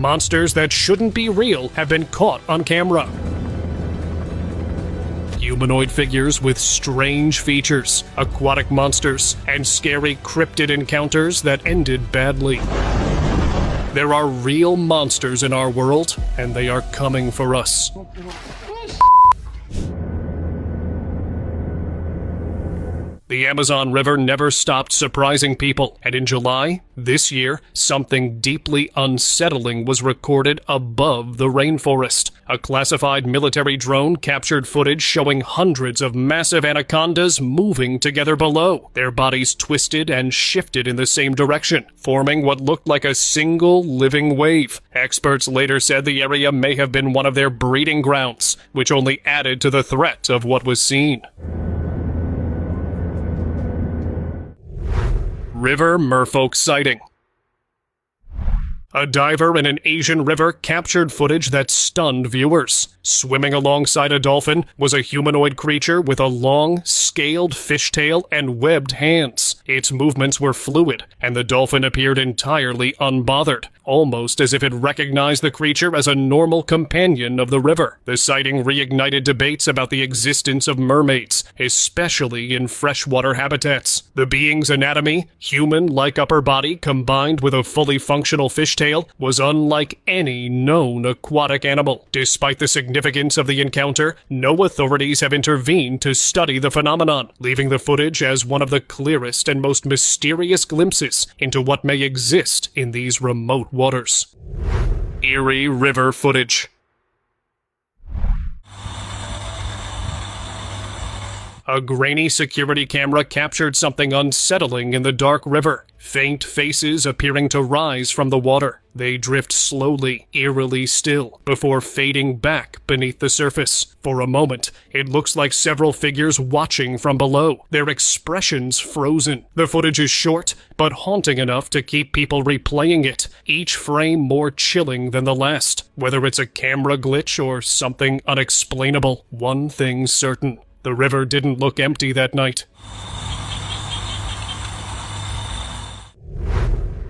Monsters that shouldn't be real have been caught on camera. Humanoid figures with strange features, aquatic monsters, and scary cryptid encounters that ended badly. There are real monsters in our world, and they are coming for us. The Amazon River never stopped surprising people, and in July, this year, something deeply unsettling was recorded above the rainforest. A classified military drone captured footage showing hundreds of massive anacondas moving together below, their bodies twisted and shifted in the same direction, forming what looked like a single living wave. Experts later said the area may have been one of their breeding grounds, which only added to the threat of what was seen. River merfolk sighting. A diver in an Asian river captured footage that stunned viewers. Swimming alongside a dolphin was a humanoid creature with a long, scaled fishtail and webbed hands. Its movements were fluid, and the dolphin appeared entirely unbothered, almost as if it recognized the creature as a normal companion of the river. The sighting reignited debates about the existence of mermaids, especially in freshwater habitats. The being's anatomy, human-like upper body combined with a fully functional fishtail, was unlike any known aquatic animal. Despite the significance of the encounter, no authorities have intervened to study the phenomenon, leaving the footage as one of the clearest and most mysterious glimpses into what may exist in these remote waters. Eerie river footage. A grainy security camera captured something unsettling in the dark river. Faint faces appearing to rise from the water. They drift slowly, eerily still, before fading back beneath the surface. For a moment, it looks like several figures watching from below, their expressions frozen. The footage is short, but haunting enough to keep people replaying it, each frame more chilling than the last. Whether it's a camera glitch or something unexplainable, one thing's certain. The river didn't look empty that night.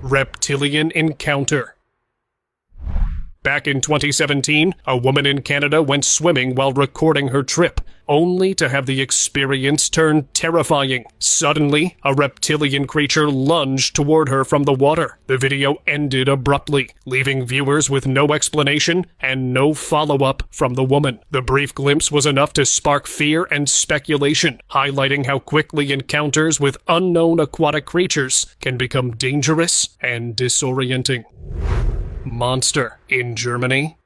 Reptilian encounter. Back in 2017, a woman in Canada went swimming while recording her trip, only to have the experience turn terrifying. Suddenly, a reptilian creature lunged toward her from the water. The video ended abruptly, leaving viewers with no explanation and no follow-up from the woman. The brief glimpse was enough to spark fear and speculation, highlighting how quickly encounters with unknown aquatic creatures can become dangerous and disorienting. Monster in Germany.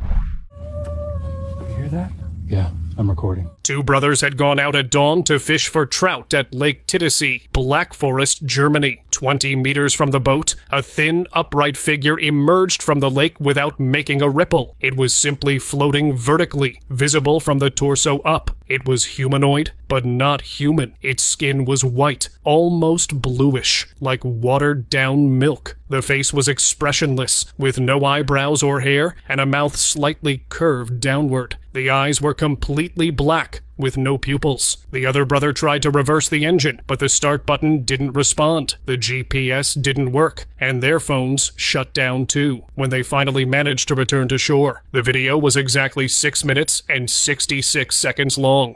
You hear that? Yeah, I'm recording. Two brothers had gone out at dawn to fish for trout at Lake Titisee, Black Forest, Germany. 20 meters from the boat, a thin, upright figure emerged from the lake without making a ripple. It was simply floating vertically, visible from the torso up. It was humanoid, but not human. Its skin was white, almost bluish, like watered-down milk. The face was expressionless, with no eyebrows or hair, and a mouth slightly curved downward. The eyes were completely black, with no pupils. The other brother tried to reverse the engine, but the start button didn't respond. The GPS didn't work, and their phones shut down too, when they finally managed to return to shore. The video was exactly 6 minutes and 66 seconds long.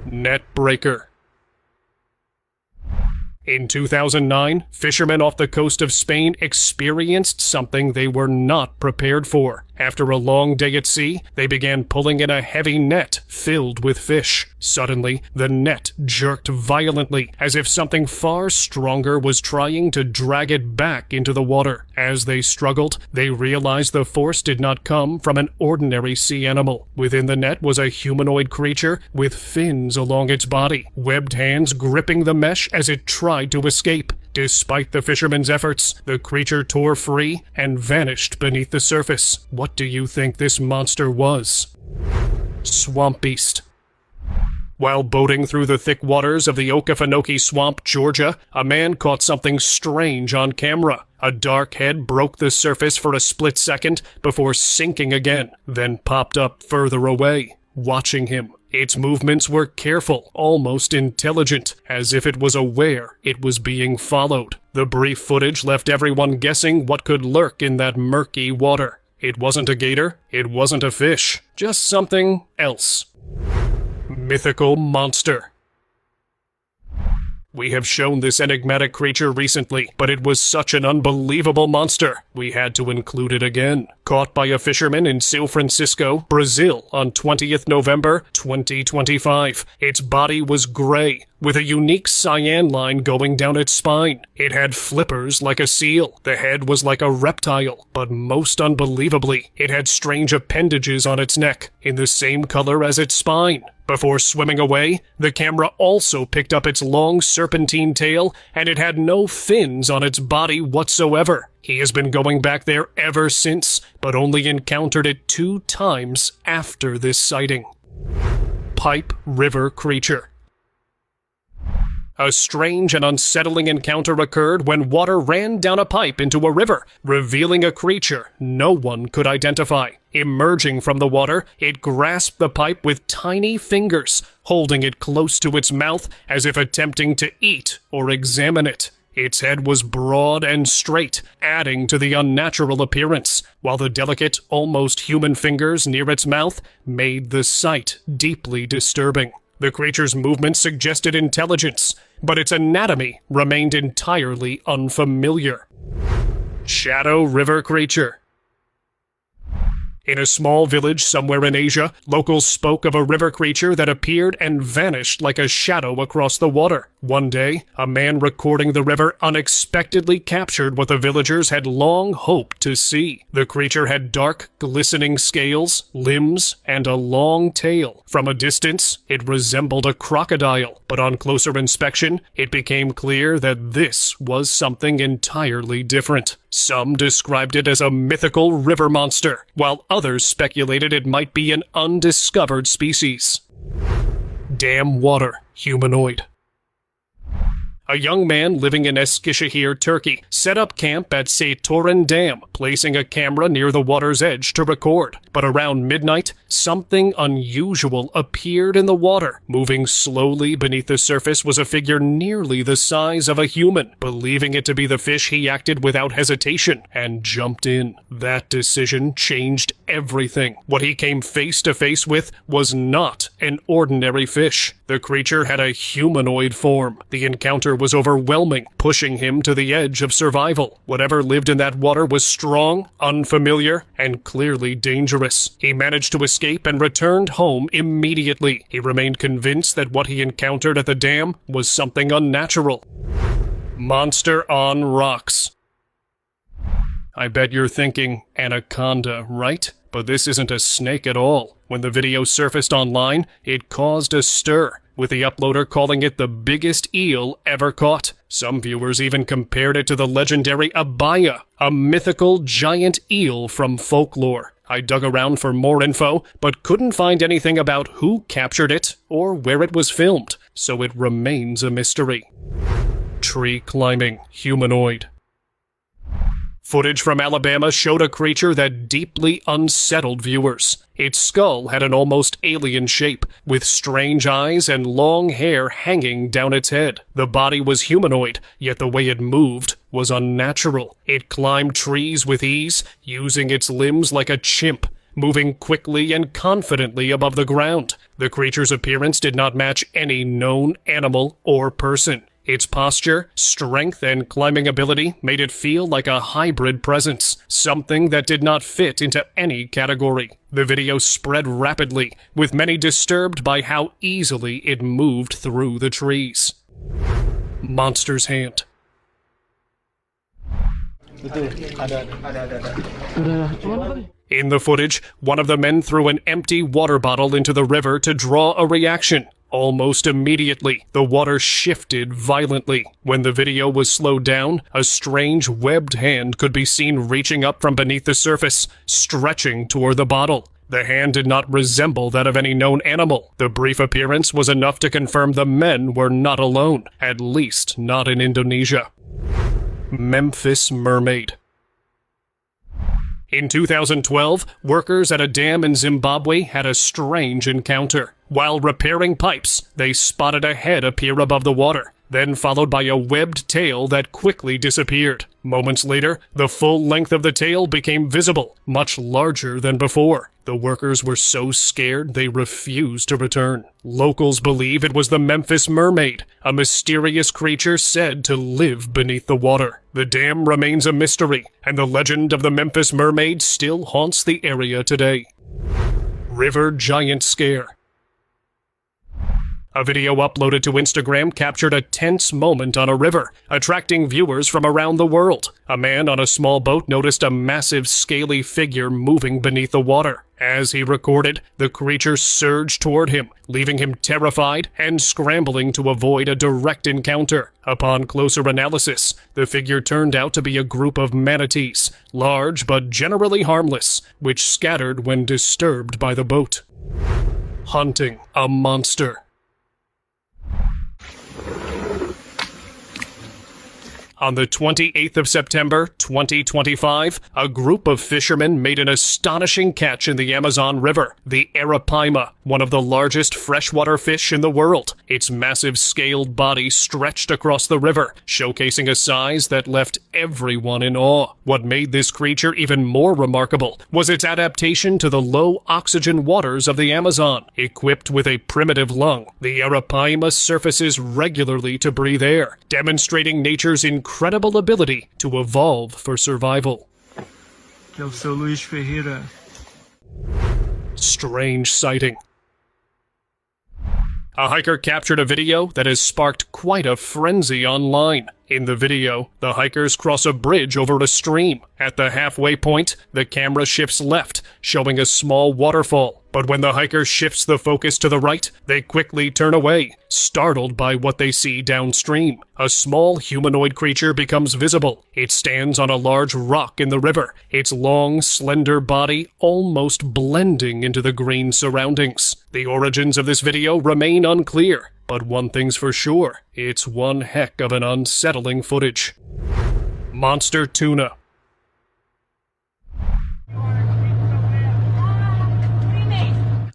Net breaker. In 2009, fishermen off the coast of Spain experienced something they were not prepared for. After a long day at sea, they began pulling in a heavy net filled with fish. Suddenly, the net jerked violently, as if something far stronger was trying to drag it back into the water. As they struggled, they realized the force did not come from an ordinary sea animal. Within the net was a humanoid creature with fins along its body, webbed hands gripping the mesh as it tried to escape. Despite the fishermen's efforts, the creature tore free and vanished beneath the surface. What do you think this monster was? Swamp beast. While boating through the thick waters of the Okefenokee Swamp, Georgia, a man caught something strange on camera. A dark head broke the surface for a split second before sinking again, then popped up further away, watching him. Its movements were careful, almost intelligent, as if it was aware it was being followed. The brief footage left everyone guessing what could lurk in that murky water. It wasn't a gator, it wasn't a fish, just something else. Mythical monster. We have shown this enigmatic creature recently, but it was such an unbelievable monster, we had to include it again. Caught by a fisherman in São Francisco, Brazil on 20th November 2025. Its body was gray, with a unique cyan line going down its spine. It had flippers like a seal. The head was like a reptile, but most unbelievably, it had strange appendages on its neck, in the same color as its spine. Before swimming away, the camera also picked up its long serpentine tail, and it had no fins on its body whatsoever. He has been going back there ever since, but only encountered it 2 times after this sighting. Pipe River Creature. A strange and unsettling encounter occurred when water ran down a pipe into a river, revealing a creature no one could identify. Emerging from the water, it grasped the pipe with tiny fingers, holding it close to its mouth as if attempting to eat or examine it. Its head was broad and straight, adding to the unnatural appearance, while the delicate, almost human fingers near its mouth made the sight deeply disturbing. The creature's movements suggested intelligence, but its anatomy remained entirely unfamiliar. Shadow River Creature. In a small village somewhere in Asia, locals spoke of a river creature that appeared and vanished like a shadow across the water. One day, a man recording the river unexpectedly captured what the villagers had long hoped to see. The creature had dark, glistening scales, limbs, and a long tail. From a distance, it resembled a crocodile, but on closer inspection, it became clear that this was something entirely different. Some described it as a mythical river monster, while others speculated it might be an undiscovered species. Dam water humanoid. A young man living in Eskişehir, Turkey, set up camp at Seytoren Dam, placing a camera near the water's edge to record. But around midnight, something unusual appeared in the water. Moving slowly beneath the surface was a figure nearly the size of a human. Believing it to be the fish, he acted without hesitation and jumped in. That decision changed everything. What he came face to face with was not an ordinary fish. The creature had a humanoid form. The encounter was overwhelming, pushing him to the edge of survival. Whatever lived in that water was strong, unfamiliar, and clearly dangerous. He managed to escape and returned home immediately. He remained convinced that what he encountered at the dam was something unnatural. Monster on rocks. I bet you're thinking, anaconda, right? But this isn't a snake at all. When the video surfaced online, it caused a stir, with the uploader calling it the biggest eel ever caught. Some viewers even compared it to the legendary abaya, a mythical giant eel from folklore. I dug around for more info, but couldn't find anything about who captured it or where it was filmed, so it remains a mystery. Tree climbing humanoid. Footage from Alabama showed a creature that deeply unsettled viewers. Its skull had an almost alien shape, with strange eyes and long hair hanging down its head. The body was humanoid, yet the way it moved was unnatural. It climbed trees with ease, using its limbs like a chimp, moving quickly and confidently above the ground. The creature's appearance did not match any known animal or person. Its posture, strength, and climbing ability made it feel like a hybrid presence, something that did not fit into any category. The video spread rapidly, with many disturbed by how easily it moved through the trees. Monster's hand. In the footage, one of the men threw an empty water bottle into the river to draw a reaction. Almost immediately, the water shifted violently. When the video was slowed down, a strange webbed hand could be seen reaching up from beneath the surface, stretching toward the bottle. The hand did not resemble that of any known animal. The brief appearance was enough to confirm the men were not alone, at least not in Indonesia. Memphis Mermaid. In 2012, workers at a dam in Zimbabwe had a strange encounter. While repairing pipes, they spotted a head appear above the water. then followed by a webbed tail that quickly disappeared. Moments later, the full length of the tail became visible, much larger than before. The workers were so scared they refused to return. Locals believe it was the Memphis mermaid, a mysterious creature said to live beneath the water. The dam remains a mystery, and the legend of the Memphis mermaid still haunts the area today. River giant scare. A video uploaded to Instagram captured a tense moment on a river, attracting viewers from around the world. A man on a small boat noticed a massive scaly figure moving beneath the water. As he recorded, the creature surged toward him, leaving him terrified and scrambling to avoid a direct encounter. Upon closer analysis, the figure turned out to be a group of manatees, large but generally harmless, which scattered when disturbed by the boat. Hunting a monster. On the 28th of September, 2025, a group of fishermen made an astonishing catch in the Amazon River, the arapaima, one of the largest freshwater fish in the world. Its massive scaled body stretched across the river, showcasing a size that left everyone in awe. What made this creature even more remarkable was its adaptation to the low oxygen waters of the Amazon. Equipped with a primitive lung, the arapaima surfaces regularly to breathe air, demonstrating nature's incredible ability to evolve for survival. Que é o seu Luiz Ferreira. Strange sighting. A hiker captured a video that has sparked quite a frenzy online. In the video, the hikers cross a bridge over a stream. At the halfway point, the camera shifts left, showing a small waterfall. But when the hiker shifts the focus to the right, they quickly turn away, startled by what they see downstream. A small humanoid creature becomes visible. It stands on a large rock in the river, its long, slender body almost blending into the green surroundings. The origins of this video remain unclear, but one thing's for sure, it's one heck of an unsettling footage. Monster tuna.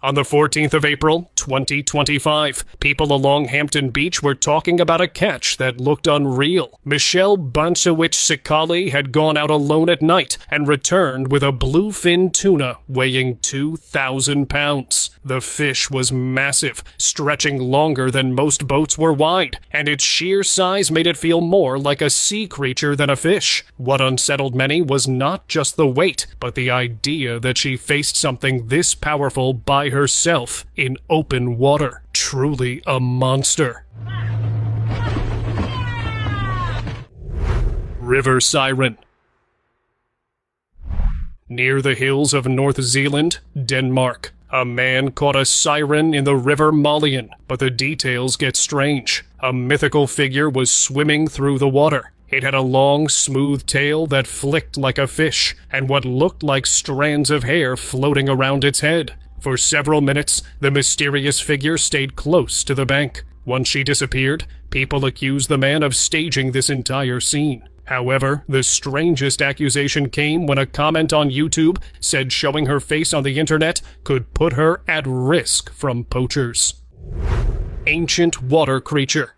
On the 14th of April, 2025, people along Hampton Beach were talking about a catch that looked unreal. Michelle Bancewicz-Sikali had gone out alone at night and returned with a bluefin tuna weighing 2,000 pounds. The fish was massive, stretching longer than most boats were wide, and its sheer size made it feel more like a sea creature than a fish. What unsettled many was not just the weight, but the idea that she faced something this powerful by herself in open water. Truly a monster. River siren. Near the hills of North Zealand, Denmark, a man caught a siren in the River Malian, but the details get strange. A mythical figure was swimming through the water. It had a long, smooth tail that flicked like a fish, and what looked like strands of hair floating around its head. For several minutes, the mysterious figure stayed close to the bank. Once she disappeared, people accused the man of staging this entire scene. However, the strangest accusation came when a comment on YouTube said showing her face on the internet could put her at risk from poachers. Ancient water creature.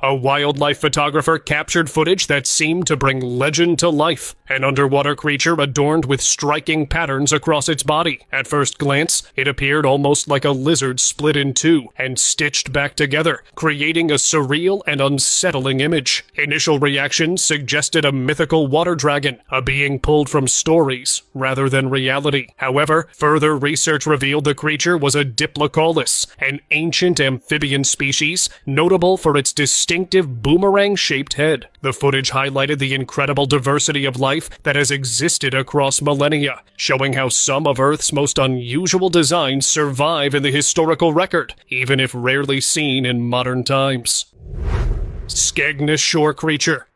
A wildlife photographer captured footage that seemed to bring legend to life. An underwater creature adorned with striking patterns across its body. At first glance, it appeared almost like a lizard split in two and stitched back together, creating a surreal and unsettling image. Initial reactions suggested a mythical water dragon, a being pulled from stories rather than reality. However, further research revealed the creature was a Diplocaulus, an ancient amphibian species notable for its distinctive boomerang-shaped head. The footage highlighted the incredible diversity of life that has existed across millennia, showing how some of Earth's most unusual designs survive in the historical record, even if rarely seen in modern times. Skegness shore creature.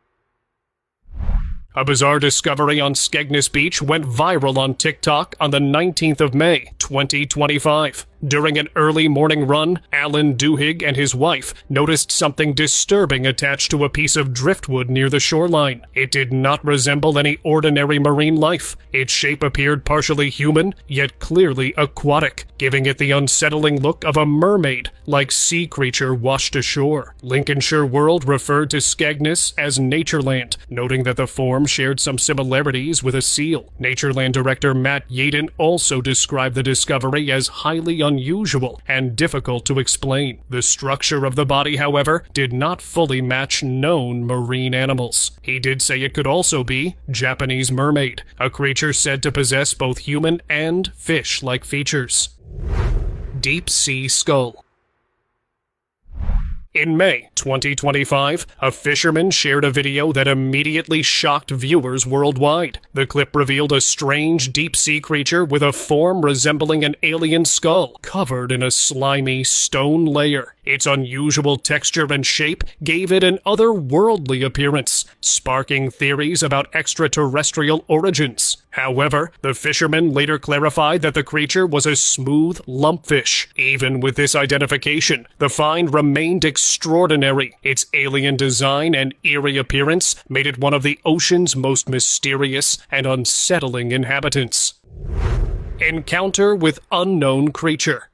A bizarre discovery on Skegness Beach went viral on TikTok on the 19th of May, 2025. During an early morning run, Alan Duhigg and his wife noticed something disturbing attached to a piece of driftwood near the shoreline. It did not resemble any ordinary marine life. Its shape appeared partially human, yet clearly aquatic, giving it the unsettling look of a mermaid-like sea creature washed ashore. Lincolnshire World referred to Skegness as Natureland, noting that the form shared some similarities with a seal. Natureland director Matt Yaden also described the discovery as highly unusual and difficult to explain. The structure of the body, however, did not fully match known marine animals. He did say it could also be Japanese mermaid, a creature said to possess both human and fish-like features. Deep sea skull. In May 2025, a fisherman shared a video that immediately shocked viewers worldwide. The clip revealed a strange deep-sea creature with a form resembling an alien skull, covered in a slimy stone layer. Its unusual texture and shape gave it an otherworldly appearance, sparking theories about extraterrestrial origins. However, the fisherman later clarified that the creature was a smooth lumpfish. Even with this identification, the find remained extraordinary. Its alien design and eerie appearance made it one of the ocean's most mysterious and unsettling inhabitants. Encounter with unknown creature.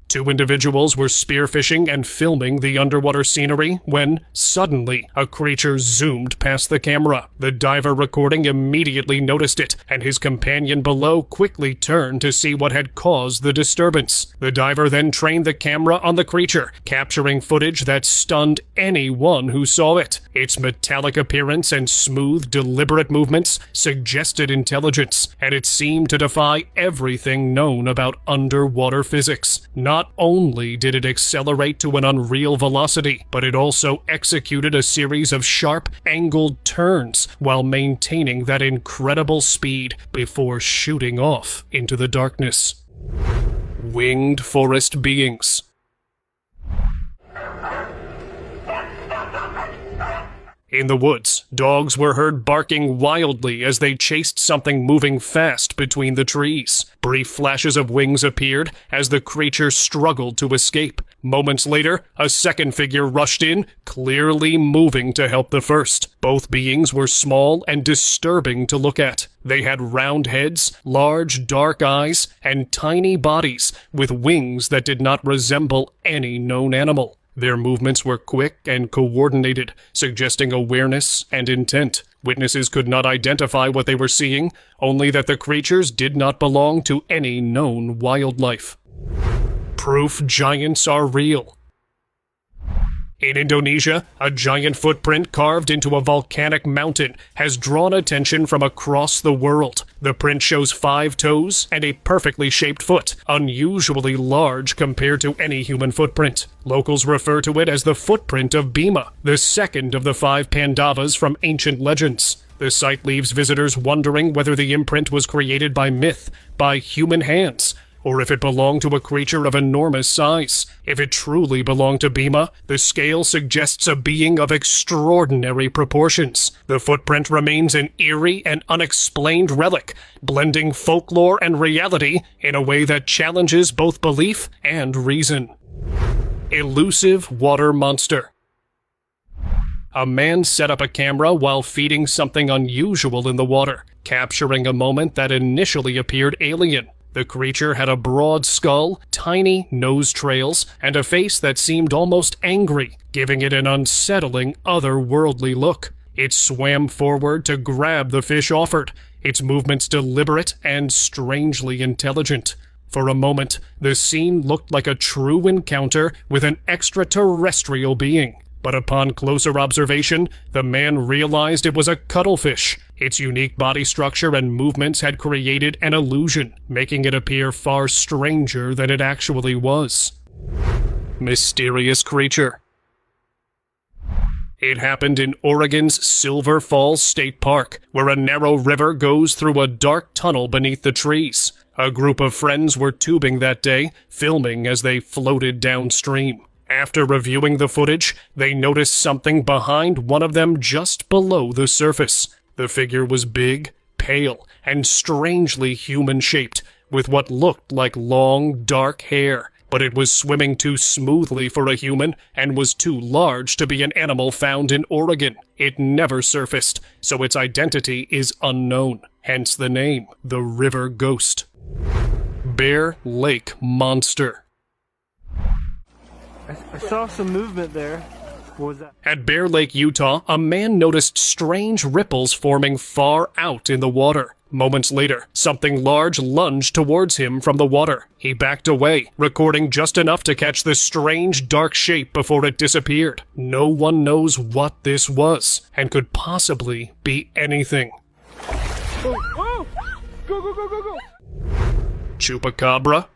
Two individuals were spearfishing and filming the underwater scenery when, suddenly, a creature zoomed past the camera. The diver recording immediately noticed it, and his companion below quickly turned to see what had caused the disturbance. The diver then trained the camera on the creature, capturing footage that stunned anyone who saw it. Its metallic appearance and smooth, deliberate movements suggested intelligence, and it seemed to defy everything known about underwater physics. Not only did it accelerate to an unreal velocity, but it also executed a series of sharp, angled turns while maintaining that incredible speed before shooting off into the darkness. Winged forest beings. In the woods, dogs were heard barking wildly as they chased something moving fast between the trees. Brief flashes of wings appeared as the creature struggled to escape. Moments later, a second figure rushed in, clearly moving to help the first. Both beings were small and disturbing to look at. They had round heads, large dark eyes, and tiny bodies with wings that did not resemble any known animal. Their movements were quick and coordinated, suggesting awareness and intent. Witnesses could not identify what they were seeing, only that the creatures did not belong to any known wildlife. Proof giants are real. In Indonesia, a giant footprint carved into a volcanic mountain has drawn attention from across the world. The print shows 5 toes and a perfectly shaped foot, unusually large compared to any human footprint. Locals refer to it as the footprint of Bima, the second of the 5 Pandavas from ancient legends. The site leaves visitors wondering whether the imprint was created by myth, by human hands, or if it belonged to a creature of enormous size. If it truly belonged to Bima, the scale suggests a being of extraordinary proportions. The footprint remains an eerie and unexplained relic, blending folklore and reality in a way that challenges both belief and reason. Elusive water monster. A man set up a camera while feeding something unusual in the water, capturing a moment that initially appeared alien. The creature had a broad skull, tiny nose trails, and a face that seemed almost angry, giving it an unsettling, otherworldly look. It swam forward to grab the fish offered, its movements deliberate and strangely intelligent. For a moment, the scene looked like a true encounter with an extraterrestrial being. But upon closer observation, the man realized it was a cuttlefish. Its unique body structure and movements had created an illusion, making it appear far stranger than it actually was. Mysterious creature. It happened in Oregon's Silver Falls State Park, where a narrow river goes through a dark tunnel beneath the trees. A group of friends were tubing that day, filming as they floated downstream. After reviewing the footage, they noticed something behind one of them just below the surface. The figure was big, pale, and strangely human-shaped, with what looked like long, dark hair. But it was swimming too smoothly for a human and was too large to be an animal found in Oregon. It never surfaced, so its identity is unknown. Hence the name, the River Ghost. Bear Lake Monster. I saw some movement there. What was that? At Bear Lake, Utah, a man noticed strange ripples forming far out in the water. Moments later, something large lunged towards him from the water. He backed away, recording just enough to catch the strange dark shape before it disappeared. No one knows what this was, and could possibly be anything. Oh! Go, go, go, go, go! Chupacabra?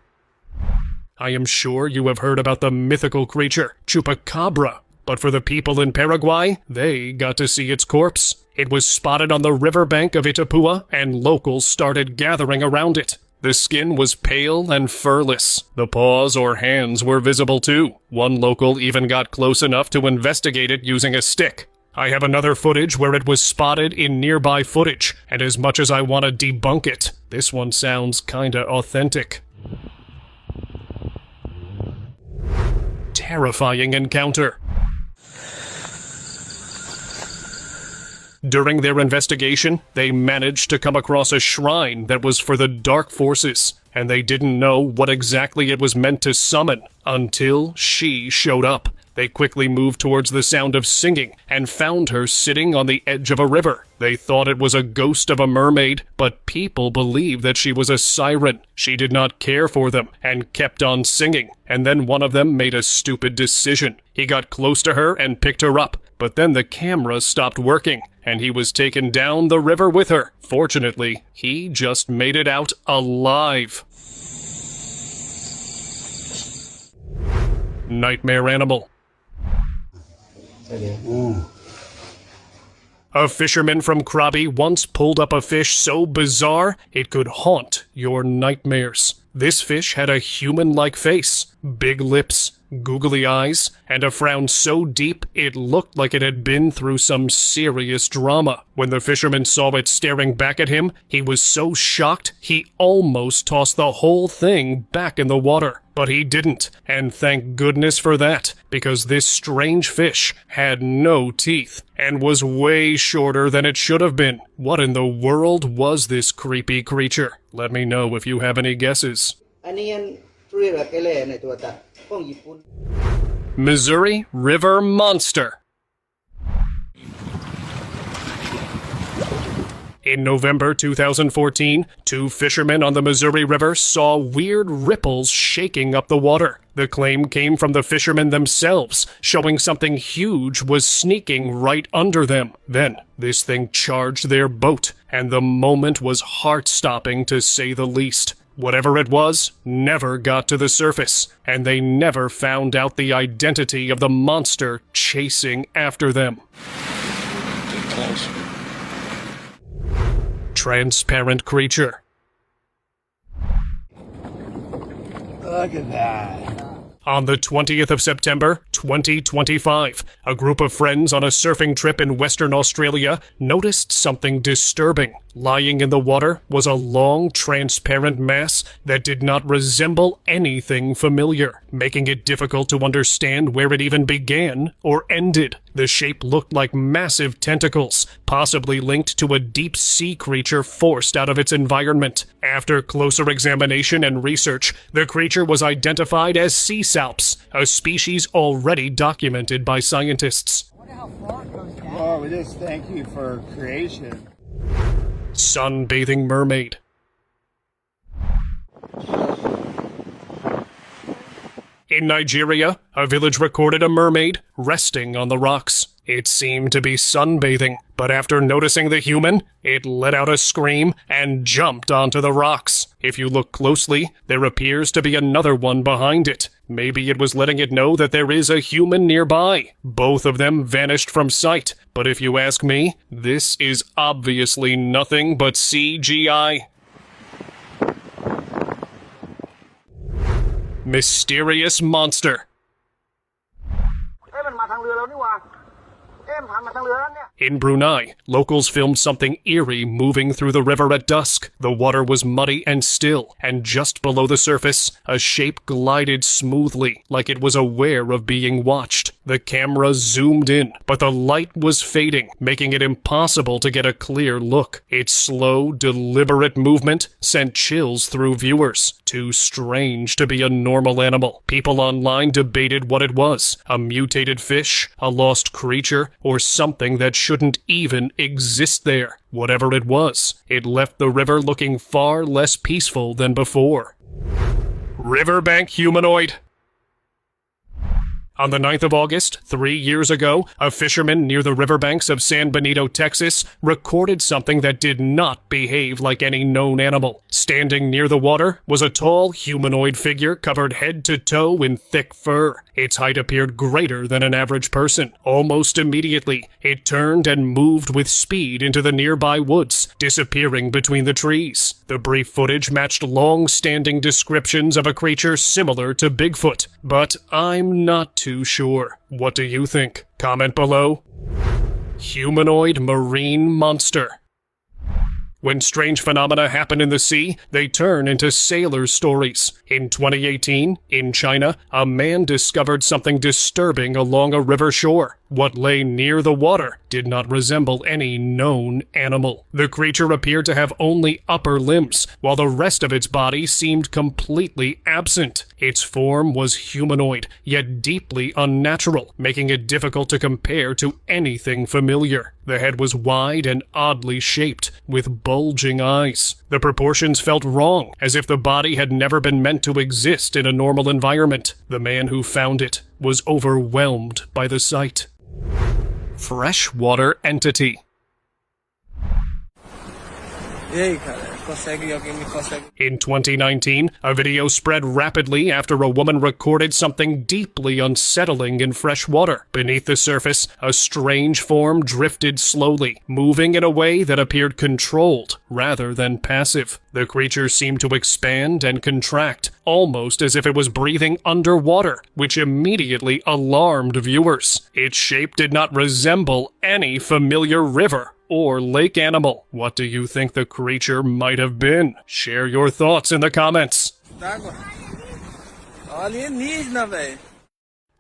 I am sure you have heard about the mythical creature, Chupacabra. But for the people in Paraguay, they got to see its corpse. It was spotted on the riverbank of Itapúa, and locals started gathering around it. The skin was pale and furless. The paws or hands were visible too. One local even got close enough to investigate it using a stick. I have another footage where it was spotted in nearby footage, and as much as I want to debunk it, this one sounds kinda authentic. Terrifying encounter. During their investigation, they managed to come across a shrine that was for the dark forces, and they didn't know what exactly it was meant to summon until she showed up. They quickly moved towards the sound of singing and found her sitting on the edge of a river. They thought it was a ghost of a mermaid, but people believed that she was a siren. She did not care for them and kept on singing, and then one of them made a stupid decision. He got close to her and picked her up, but then the camera stopped working, and he was taken down the river with her. Fortunately, he just made it out alive. Nightmare animal. A fisherman from Krabi once pulled up a fish so bizarre it could haunt your nightmares. This fish had a human-like face, big lips, googly eyes, and a frown so deep it looked like it had been through some serious drama. When the fisherman saw it staring back at him, he was so shocked he almost tossed the whole thing back in the water. But he didn't, and thank goodness for that, because this strange fish had no teeth, and was way shorter than it should have been. What in the world was this creepy creature? Let me know if you have any guesses. Missouri River Monster. In November 2014, two fishermen on the Missouri River saw weird ripples shaking up the water. The claim came from the fishermen themselves, showing something huge was sneaking right under them. Then, this thing charged their boat, and the moment was heart-stopping to say the least. Whatever it was, never got to the surface, and they never found out the identity of the monster chasing after them. Close. Transparent creature. Look at that. On the 20th of September, 2025, a group of friends on a surfing trip in Western Australia noticed something disturbing. Lying in the water was a long, transparent mass that did not resemble anything familiar, making it difficult to understand where it even began or ended. The shape looked like massive tentacles, possibly linked to a deep-sea creature forced out of its environment. After closer examination and research, the creature was identified as sea salps, a species already documented by scientists. Oh, we just thank you for creation. Sunbathing mermaid. In Nigeria, a village recorded a mermaid resting on the rocks. It seemed to be sunbathing, but after noticing the human, it let out a scream and jumped onto the rocks. If you look closely, there appears to be another one behind it. Maybe it was letting it know that there is a human nearby. Both of them vanished from sight, but if you ask me, this is obviously nothing but CGI. Mysterious monster. In Brunei, locals filmed something eerie moving through the river at dusk. The water was muddy and still, and just below the surface, a shape glided smoothly, like it was aware of being watched. The camera zoomed in, but the light was fading, making it impossible to get a clear look. Its slow, deliberate movement sent chills through viewers. Too strange to be a normal animal. People online debated what it was: a mutated fish, a lost creature, or something that shouldn't even exist there. Whatever it was, it left the river looking far less peaceful than before. Riverbank humanoid. On the 9th of August, 3 years ago, a fisherman near the riverbanks of San Benito, Texas, recorded something that did not behave like any known animal. Standing near the water was a tall humanoid figure covered head to toe in thick fur. Its height appeared greater than an average person. Almost immediately, it turned and moved with speed into the nearby woods, disappearing between the trees. The brief footage matched long-standing descriptions of a creature similar to Bigfoot, but I'm not too sure. What do you think? Comment below. Humanoid marine monster. When strange phenomena happen in the sea, they turn into sailors' stories. In 2018, in China, a man discovered something disturbing along a river shore. What lay near the water did not resemble any known animal. The creature appeared to have only upper limbs, while the rest of its body seemed completely absent. Its form was humanoid, yet deeply unnatural, making it difficult to compare to anything familiar. The head was wide and oddly shaped, with bulging eyes. The proportions felt wrong, as if the body had never been meant to exist in a normal environment. The man who found it was overwhelmed by the sight. Freshwater entity. In 2019, a video spread rapidly after a woman recorded something deeply unsettling in fresh water. Beneath the surface, a strange form drifted slowly, moving in a way that appeared controlled rather than passive. The creature seemed to expand and contract, almost as if it was breathing underwater, which immediately alarmed viewers. Its shape did not resemble any familiar river or lake animal. What do you think the creature might have been? Share your thoughts in the comments.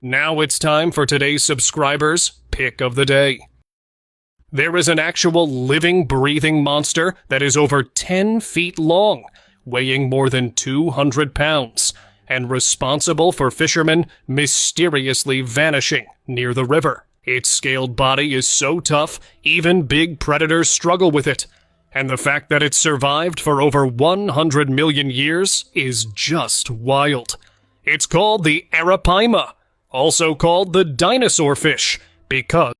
Now it's time for today's subscribers' pick of the day. There is an actual living, breathing monster that is over 10 feet long, weighing more than 200 pounds, and responsible for fishermen mysteriously vanishing near the river. Its scaled body is so tough, even big predators struggle with it. And the fact that it survived for over 100 million years is just wild. It's called the arapaima, also called the dinosaur fish, because